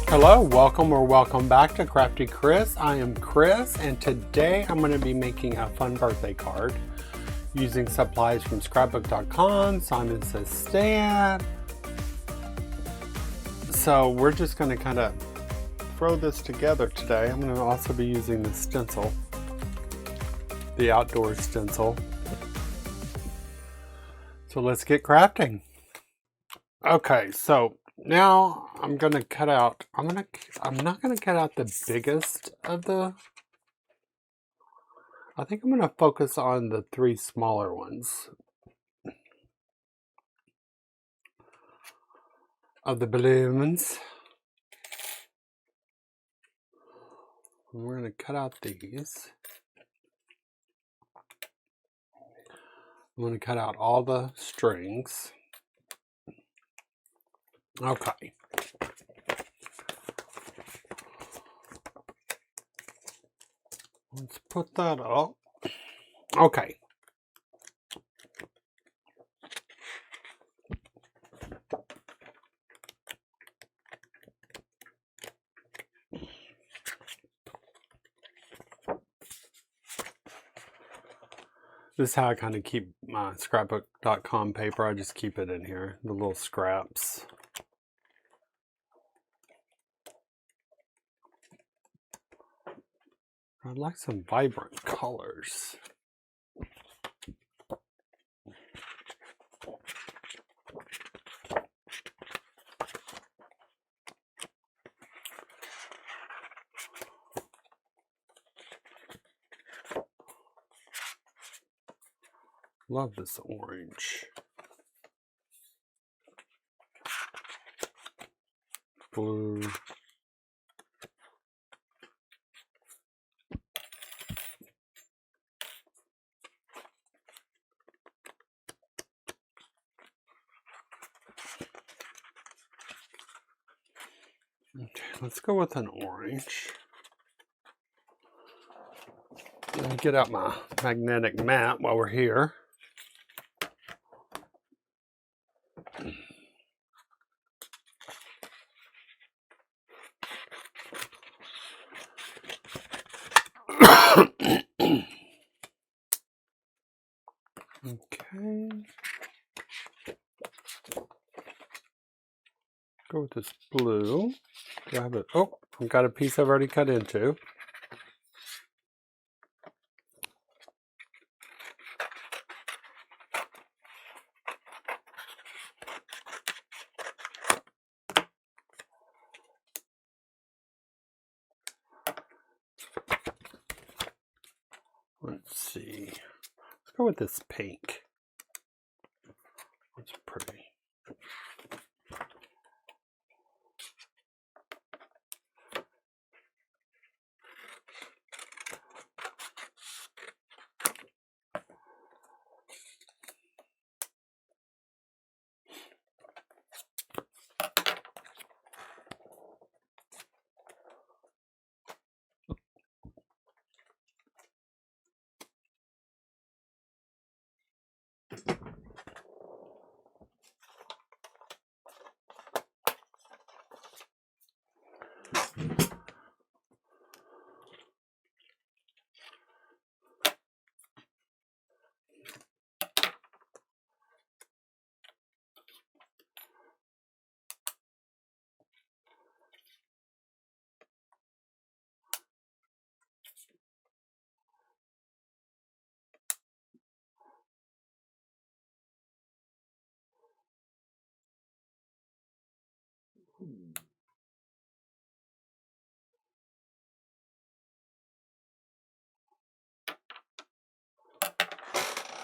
Hello, welcome or welcome back to Crafty Krys. I am Krys, and today I'm going to be making a fun birthday card using supplies from Scrapbook-dot-com. Simon Says Stamp. So we're just going to kind of throw this together today. I'm going to also be using the stencil, the outdoor stencil. So let's get crafting. Okay, so now I'm gonna cut out. I'm not gonna cut out the biggest of the. I think I'm gonna focus on the three smaller ones of the balloons. And we're gonna cut out these. I'm gonna cut out all the strings. Okay. Let's put that up. Okay. This is how I kind of keep my Scrapbook.com paper. I just keep it in here, the little scraps. I'd like some vibrant colors. Love this orange. Blue. Okay, let's go with an orange. Let me get out my magnetic mat while we're here. Okay. Go with this blue. Do I have it? Oh, I've got a piece I've already cut into. Let's see. Let's go with this pink. It's pretty.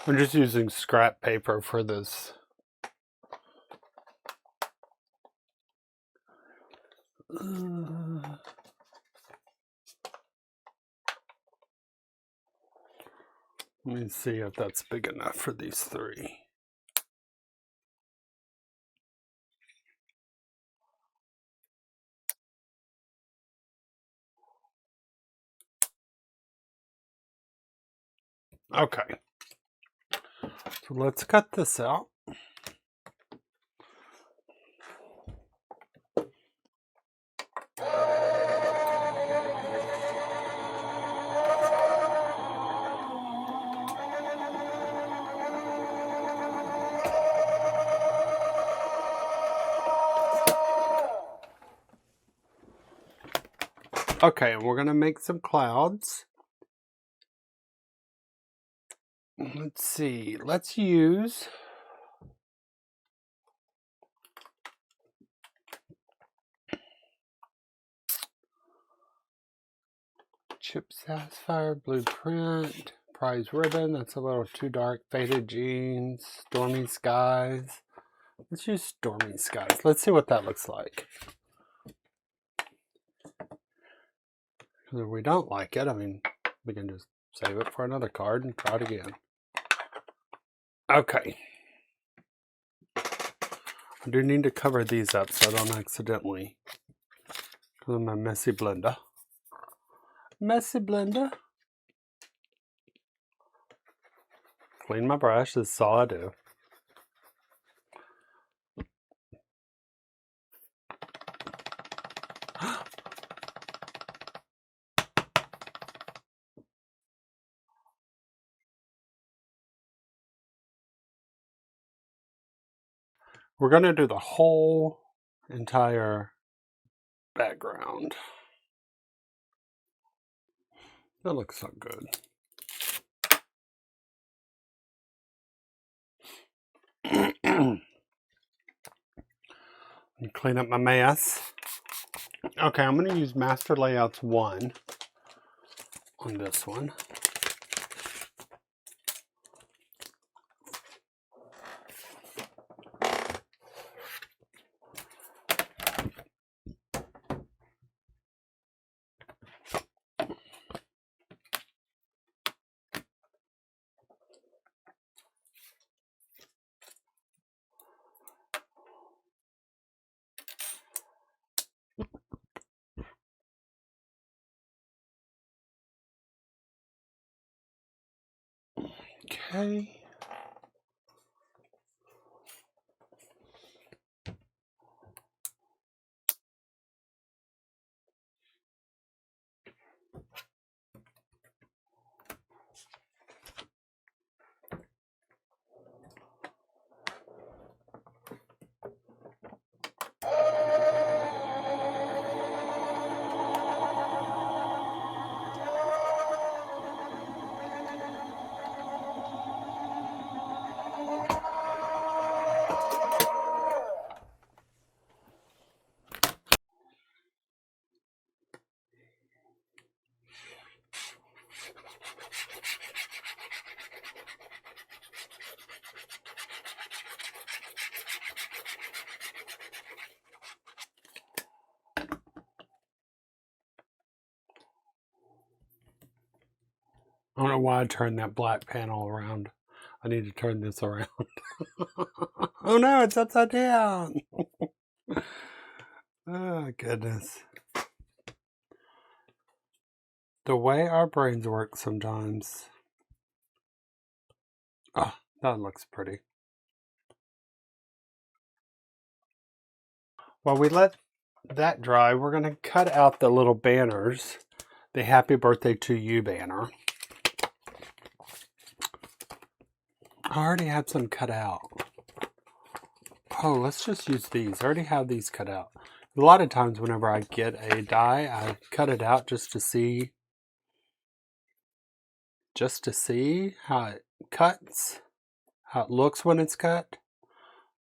I'm just using scrap paper for this. Let me see if that's big enough for these three. Okay. So let's cut this out. Okay, and we're going to make some clouds. Let's see. Let's use Chip Sapphire, Blueprint, Prize Ribbon. That's a little too dark. Faded Jeans, Stormy Skies. Let's use Stormy Skies. Let's see what that looks like. If we don't like it, I mean, we can just save it for another card and try it again. Okay. I do need to cover these up so I don't accidentally, because I'm a messy blender. Messy blender. Clean my brush, this is all I do. We're going to do the whole entire background. That looks so good. Clean up my mess. Okay, I'm going to use Master Layouts 1 on this one. Okay. I don't know why I turned that black panel around. I need to turn this around. Oh no, it's upside down. Oh goodness. The way our brains work sometimes. Oh, that looks pretty. While we let that dry, we're going to cut out the little banners. The Happy Birthday to You banner. I already had some cut out. Oh, let's just use these. I already have these cut out. A lot of times whenever I get a die, I cut it out just to see how it cuts, how it looks when it's cut.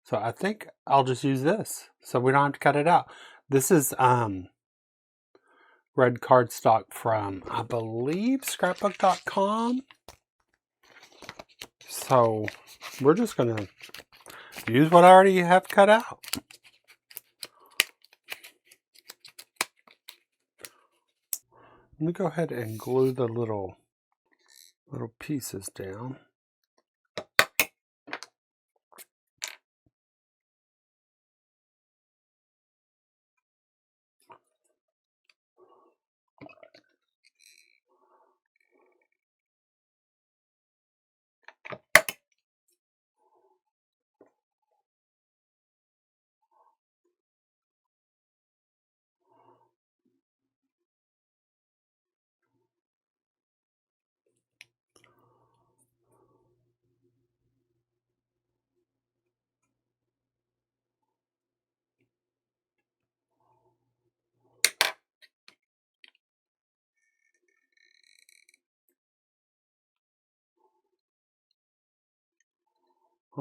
So I think I'll just use this so we don't have to cut it out. This is red cardstock from, I believe, Scrapbook-dot-com. So we're just going to use what I already have cut out. Let me go ahead and glue the little pieces down.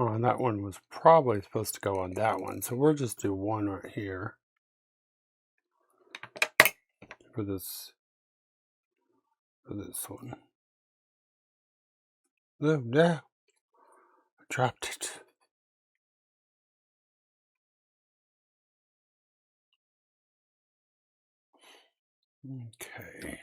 Oh, and that one was probably supposed to go on that one, so we'll just do one right here for this one. Oh, yeah, I dropped it. Okay.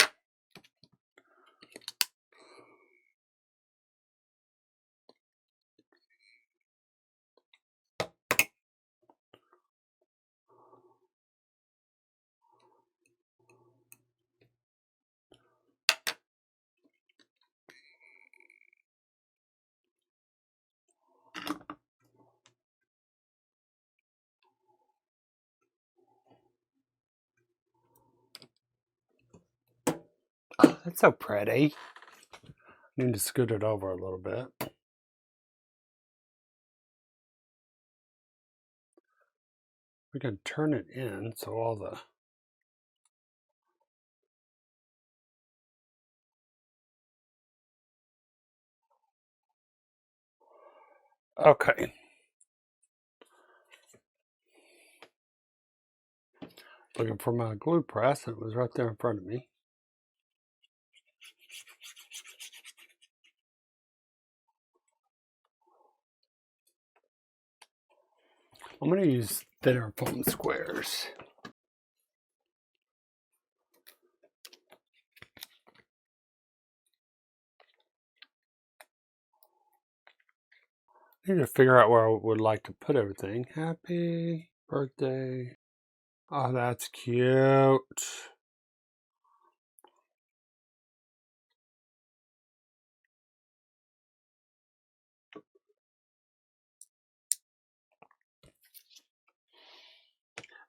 Oh, that's so pretty. I need to scoot it over a little bit. We can turn it in so all the okay. Looking for my glue press, and it was right there in front of me. I'm going to use thinner foam squares. I need to figure out where I would like to put everything. Happy birthday. Oh, that's cute.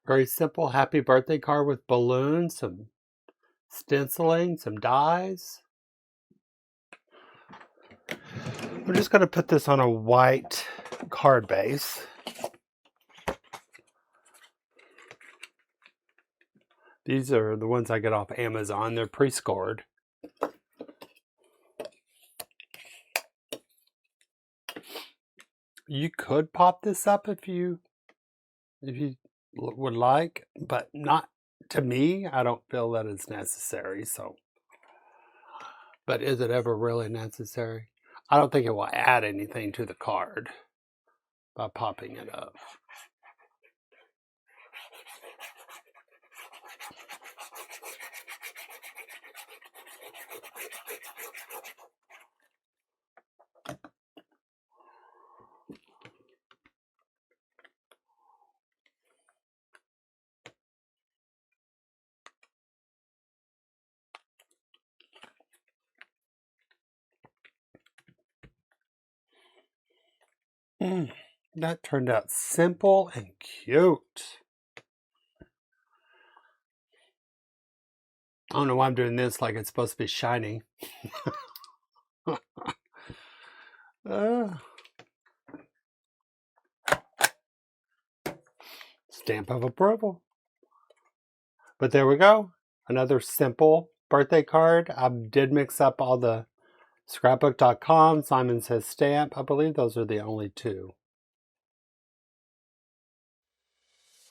Very simple happy birthday card with balloons, some stenciling, some dies. We're just going to put this on a white card base. These are the ones I get off Amazon. They're pre-scored. You could pop this up if you would like, but not to me. I don't feel that it's necessary. So, but is it ever really necessary? I don't think it will add anything to the card by popping it up. That turned out simple and cute. I don't know why I'm doing this like it's supposed to be shiny. Stamp of approval. But there we go. Another simple birthday card. I did mix up all the Scrapbook.com, Simon Says Stamp. I believe those are the only two.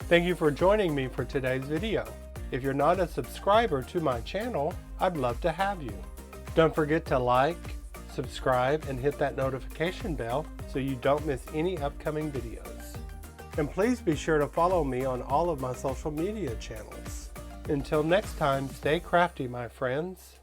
Thank you for joining me for today's video. If you're not a subscriber to my channel, I'd love to have you. Don't forget to like, subscribe, and hit that notification bell so you don't miss any upcoming videos. And please be sure to follow me on all of my social media channels. Until next time, stay crafty, my friends.